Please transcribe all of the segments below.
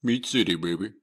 Meat City, baby.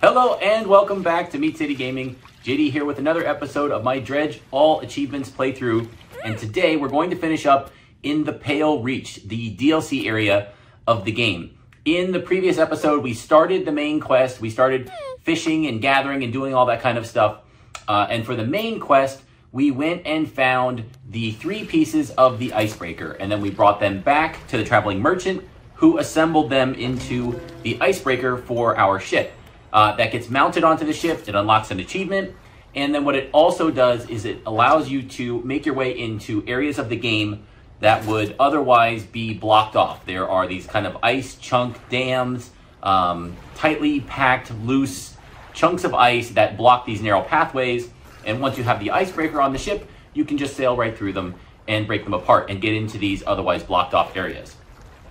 Hello and welcome back to Meat City Gaming. JD here with another episode of my Dredge All Achievements playthrough. And today we're going to finish up in the Pale Reach, the DLC area of the game. In the previous episode, we started the main quest. We started fishing and gathering and doing all that kind of stuff. And for the main quest, we went and found the 3 pieces of the icebreaker. And then we brought them back to the traveling merchant who assembled them into the icebreaker for our ship. That gets mounted onto the ship, it unlocks an achievement, and then what it also does is it allows you to make your way into areas of the game that would otherwise be blocked off. There are these kind of ice chunk dams, tightly packed, loose chunks of ice that block these narrow pathways, and once you have the icebreaker on the ship, you can just sail right through them and break them apart and get into these otherwise blocked off areas.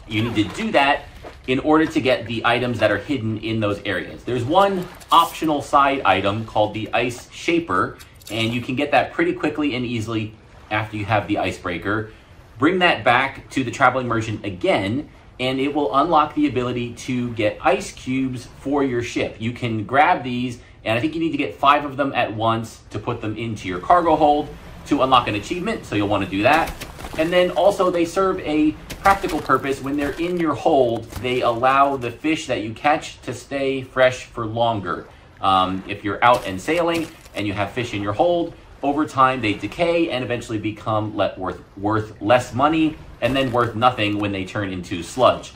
You need to do that in order to get the items that are hidden in those areas. There's one optional side item called the Ice Shaper, and you can get that pretty quickly and easily after you have the icebreaker. Bring that back to the traveling merchant again, and it will unlock the ability to get ice cubes for your ship. You can grab these, and I think you need to get 5 of them at once to put them into your cargo hold to unlock an achievement, so you'll want to do that. And then also they serve a practical purpose. When they're in your hold, they allow the fish that you catch to stay fresh for longer. If you're out and sailing and you have fish in your hold, over time they decay and eventually become worth less money and then worth nothing when they turn into sludge.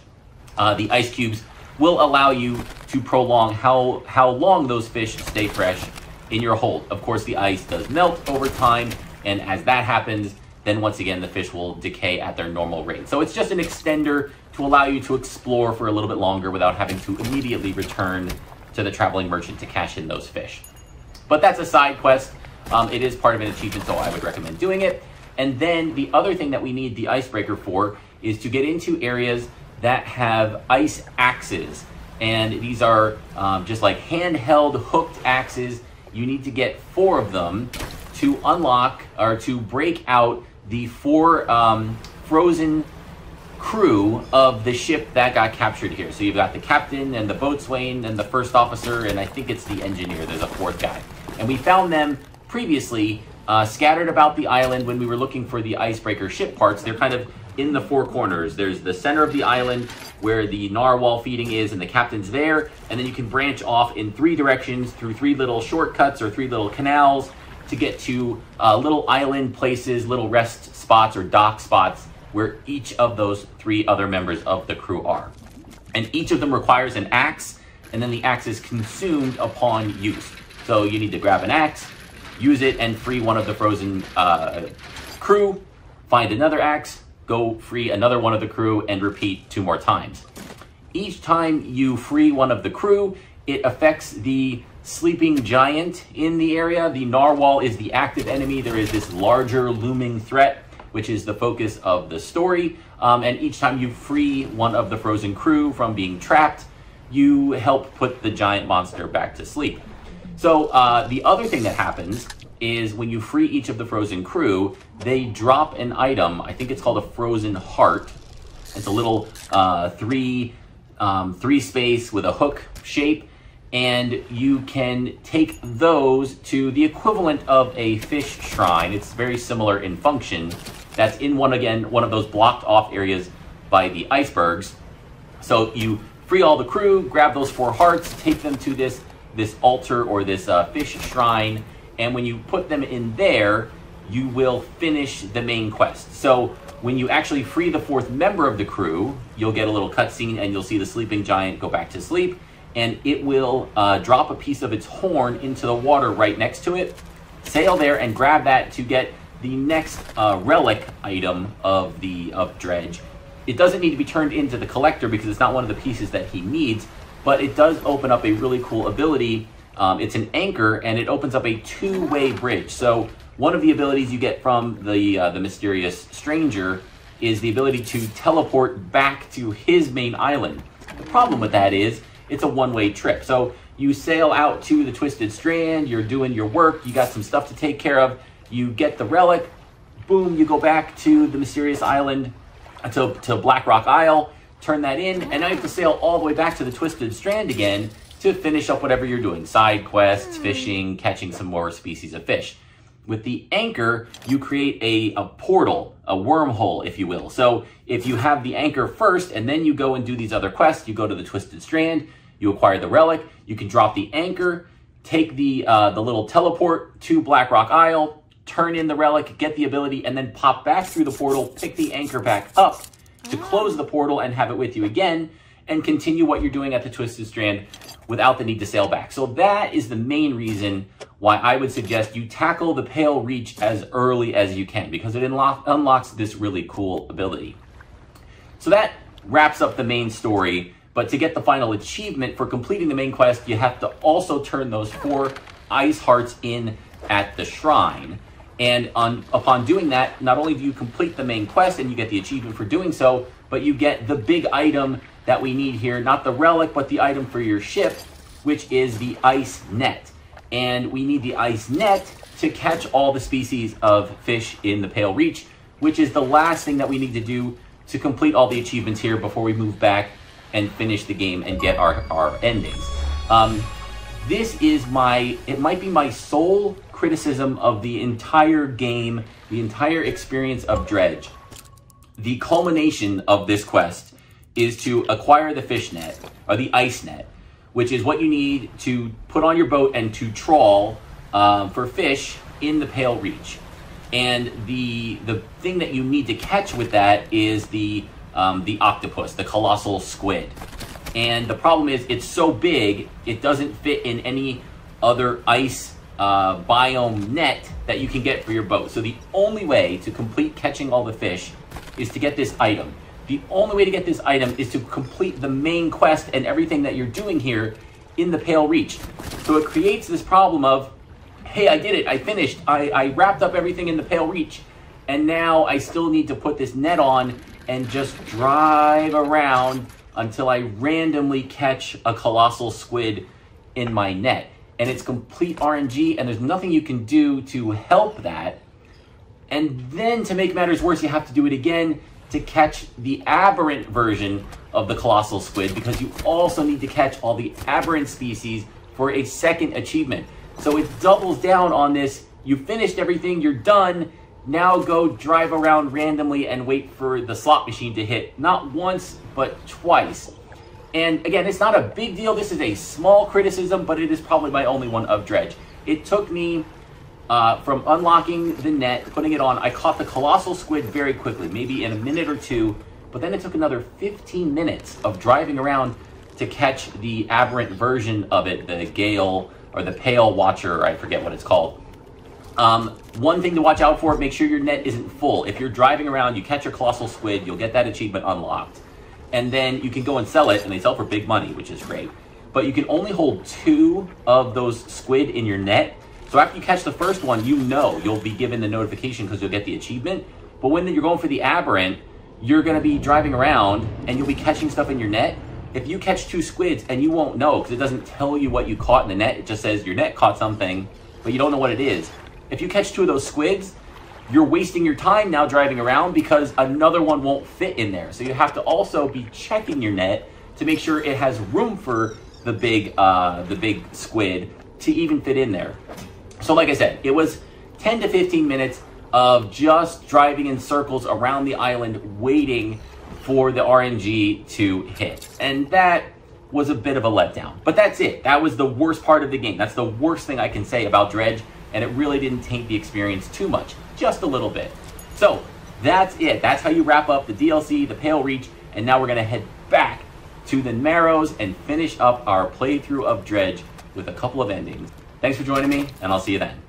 The ice cubes will allow you to prolong how long those fish stay fresh in your hold. Of course, the ice does melt over time, and as that happens, then once again, the fish will decay at their normal rate. So it's just an extender to allow you to explore for a little bit longer without having to immediately return to the traveling merchant to cash in those fish. But that's a side quest. It is part of an achievement, so I would recommend doing it. And then the other thing that we need the icebreaker for is to get into areas that have ice axes. And these are just like handheld hooked axes. You need to get 4 of them to unlock or to break out the 4 frozen crew of the ship that got captured here. So you've got the captain and the boatswain and the first officer, and I think it's the engineer. There's a 4th guy. And we found them previously scattered about the island when we were looking for the icebreaker ship parts. They're kind of in the 4 corners. There's the center of the island where the narwhal feeding is, and the captain's there. And then you can branch off in 3 directions through 3 little shortcuts or 3 little canals to get to little island places, little rest spots or dock spots where each of those 3 other members of the crew are. And each of them requires an axe, and then the axe is consumed upon use. So you need to grab an axe, use it, and free one of the frozen crew, find another axe, go free another one of the crew, and repeat 2 more times. Each time you free one of the crew, it affects the sleeping giant in the area. The narwhal is the active enemy. There is this larger looming threat, which is the focus of the story. And each time you free one of the frozen crew from being trapped, you help put the giant monster back to sleep. So the other thing that happens is when you free each of the frozen crew, they drop an item. I think it's called a frozen heart. It's a little 3 space with a hook shape. And you can take those to the equivalent of a fish shrine. It's very similar in function. That's in one of those blocked off areas by the icebergs. So you free all the crew, grab those 4 hearts, take them to this altar or this fish shrine, and when you put them in there, you will finish the main quest. So when you actually free the 4th member of the crew, you'll get a little cutscene and you'll see the sleeping giant go back to sleep. And it will drop a piece of its horn into the water right next to it. Sail there and grab that to get the next relic item of Dredge. It doesn't need to be turned into the collector because it's not one of the pieces that he needs, but it does open up a really cool ability. It's an anchor, and it opens up a 2-way bridge. So one of the abilities you get from the mysterious stranger is the ability to teleport back to his main island. The problem with that is it's a 1-way trip. So you sail out to the Twisted Strand, you're doing your work, you got some stuff to take care of, you get the relic, boom, you go back to the mysterious island, to Black Rock Isle, turn that in, and now you have to sail all the way back to the Twisted Strand again to finish up whatever you're doing. Side quests, fishing, catching some more species of fish. With the anchor, you create a portal, a wormhole, if you will. So if you have the anchor first, and then you go and do these other quests, you go to the Twisted Strand, you acquire the relic, you can drop the anchor, take the little teleport to Black Rock Isle, turn in the relic, get the ability, and then pop back through the portal, pick the anchor back up to close the portal and have it with you again, and continue what you're doing at the Twisted Strand without the need to sail back. So that is the main reason why I would suggest you tackle the Pale Reach as early as you can, because it unlocks this really cool ability. So that wraps up the main story, but to get the final achievement for completing the main quest, you have to also turn those 4 ice hearts in at the shrine. And upon doing that, not only do you complete the main quest and you get the achievement for doing so, but you get the big item that we need here, not the relic, but the item for your ship, which is the ice net. And we need the ice net to catch all the species of fish in the Pale Reach, which is the last thing that we need to do to complete all the achievements here before we move back and finish the game and get our endings. This is it might be my sole criticism of the entire game, the entire experience of Dredge. The culmination of this quest is to acquire the fish net, or the ice net, which is what you need to put on your boat and to trawl for fish in the Pale Reach. And the thing that you need to catch with that is the octopus, the Colossal Squid. And the problem is it's so big, it doesn't fit in any other ice biome net that you can get for your boat. So the only way to complete catching all the fish is to get this item. The only way to get this item is to complete the main quest and everything that you're doing here in the Pale Reach. So it creates this problem of, hey, I did it, I finished, I wrapped up everything in the Pale Reach, and now I still need to put this net on and just drive around until I randomly catch a Colossal Squid in my net. And it's complete RNG, and there's nothing you can do to help that. And then to make matters worse, you have to do it again to catch the aberrant version of the Colossal Squid, because you also need to catch all the aberrant species for a second achievement. So it doubles down on this. You finished everything, you're done. Now go drive around randomly and wait for the slot machine to hit. Not once, but twice. And again, it's not a big deal. This is a small criticism, but it is probably my only one of Dredge. It took me from unlocking the net, putting it on, I caught the Colossal Squid very quickly, maybe in a minute or two, but then it took another 15 minutes of driving around to catch the aberrant version of it, the Gale, or the Pale Watcher, I forget what it's called. One thing to watch out for, make sure your net isn't full. If you're driving around, you catch your Colossal Squid, you'll get that achievement unlocked. And then you can go and sell it, and they sell for big money, which is great. But you can only hold 2 of those squid in your net. So after you catch the first one, you know you'll be given the notification because you'll get the achievement. But when you're going for the aberrant, you're going to be driving around and you'll be catching stuff in your net. If you catch 2 squids and you won't know because it doesn't tell you what you caught in the net, it just says your net caught something, but you don't know what it is. If you catch 2 of those squids, you're wasting your time now driving around because another one won't fit in there. So you have to also be checking your net to make sure it has room for the big squid to even fit in there. So like I said, it was 10 to 15 minutes of just driving in circles around the island waiting for the RNG to hit. And that was a bit of a letdown. But that's it. That was the worst part of the game. That's the worst thing I can say about Dredge, and it really didn't taint the experience too much. Just a little bit. So that's it. That's how you wrap up the DLC, the Pale Reach, and now we're going to head back to the Narrows and finish up our playthrough of Dredge with a couple of endings. Thanks for joining me, and I'll see you then.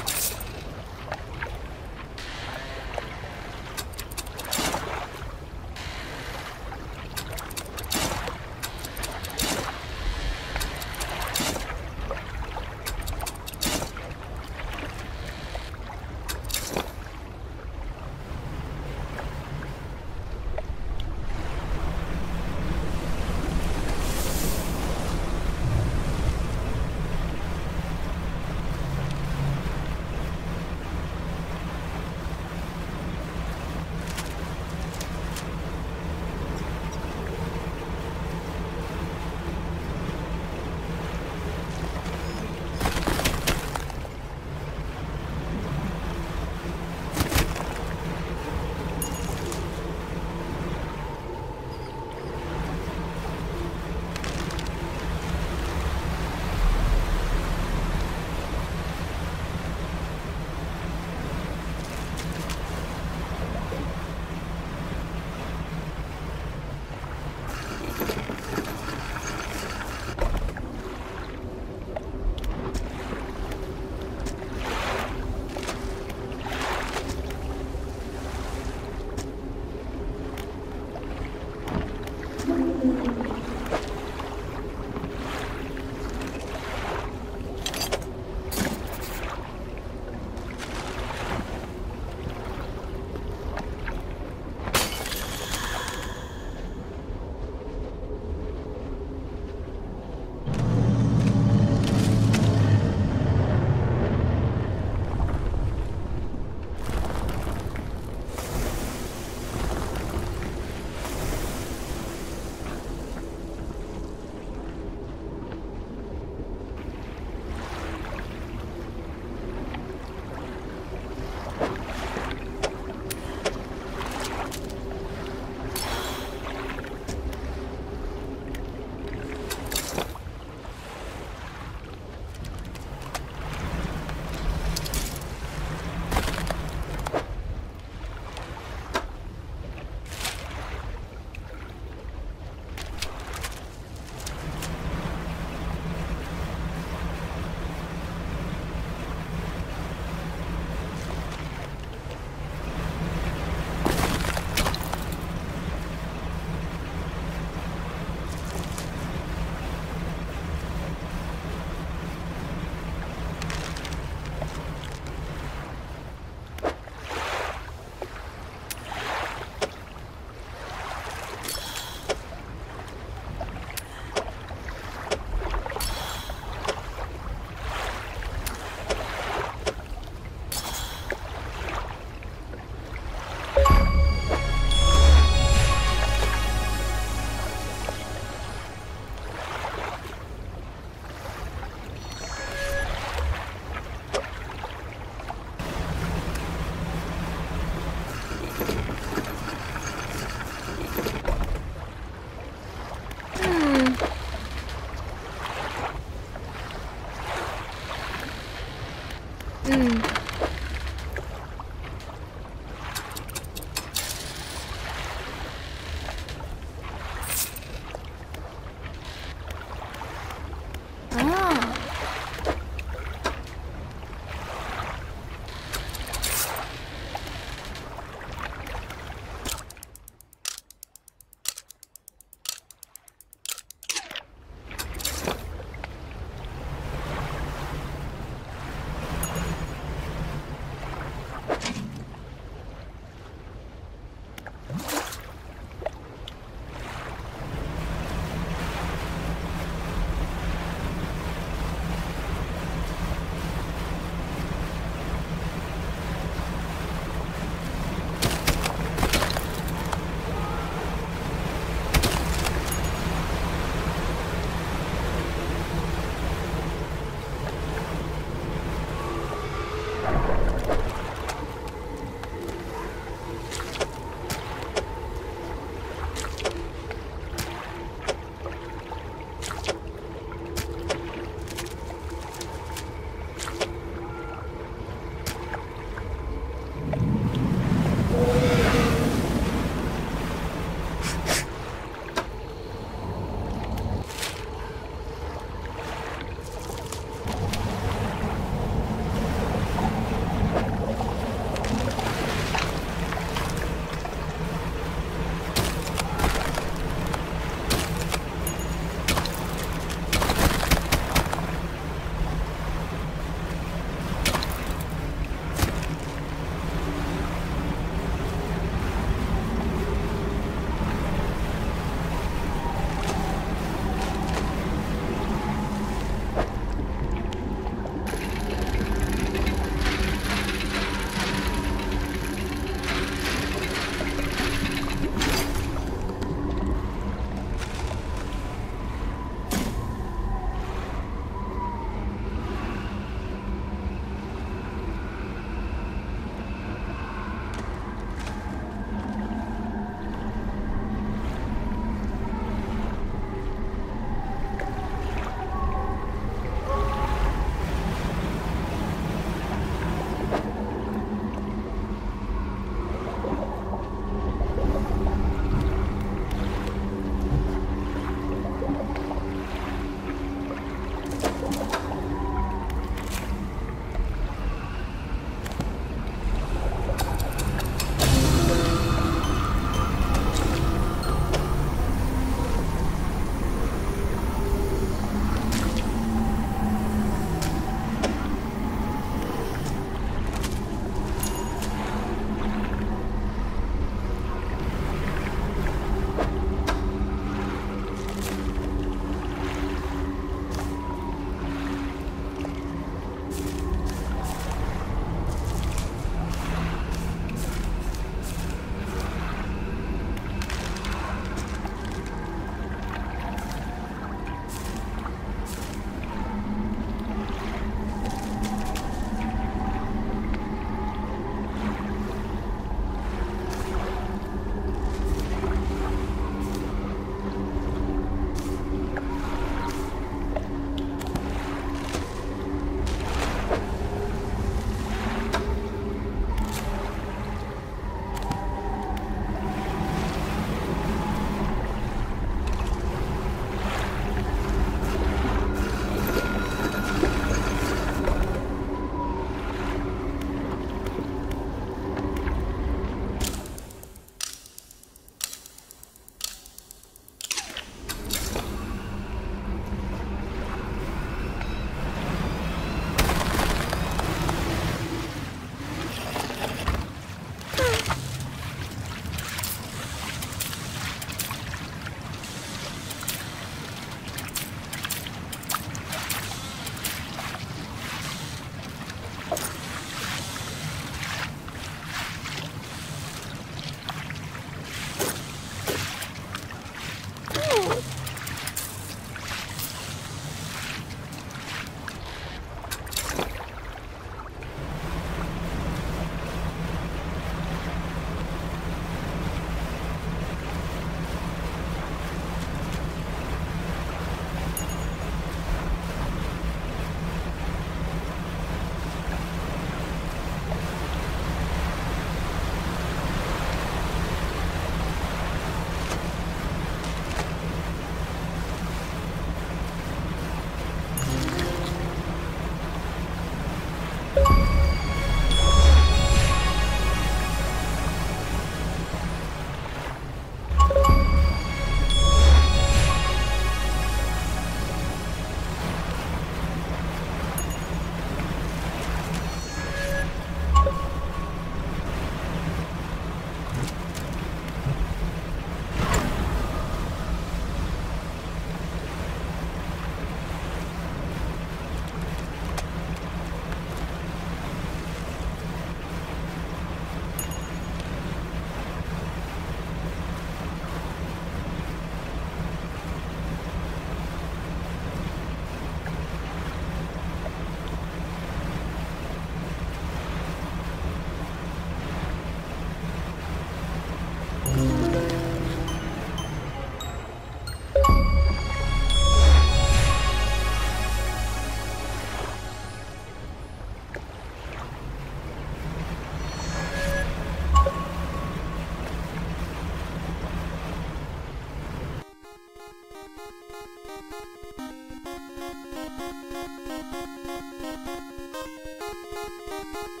Bye.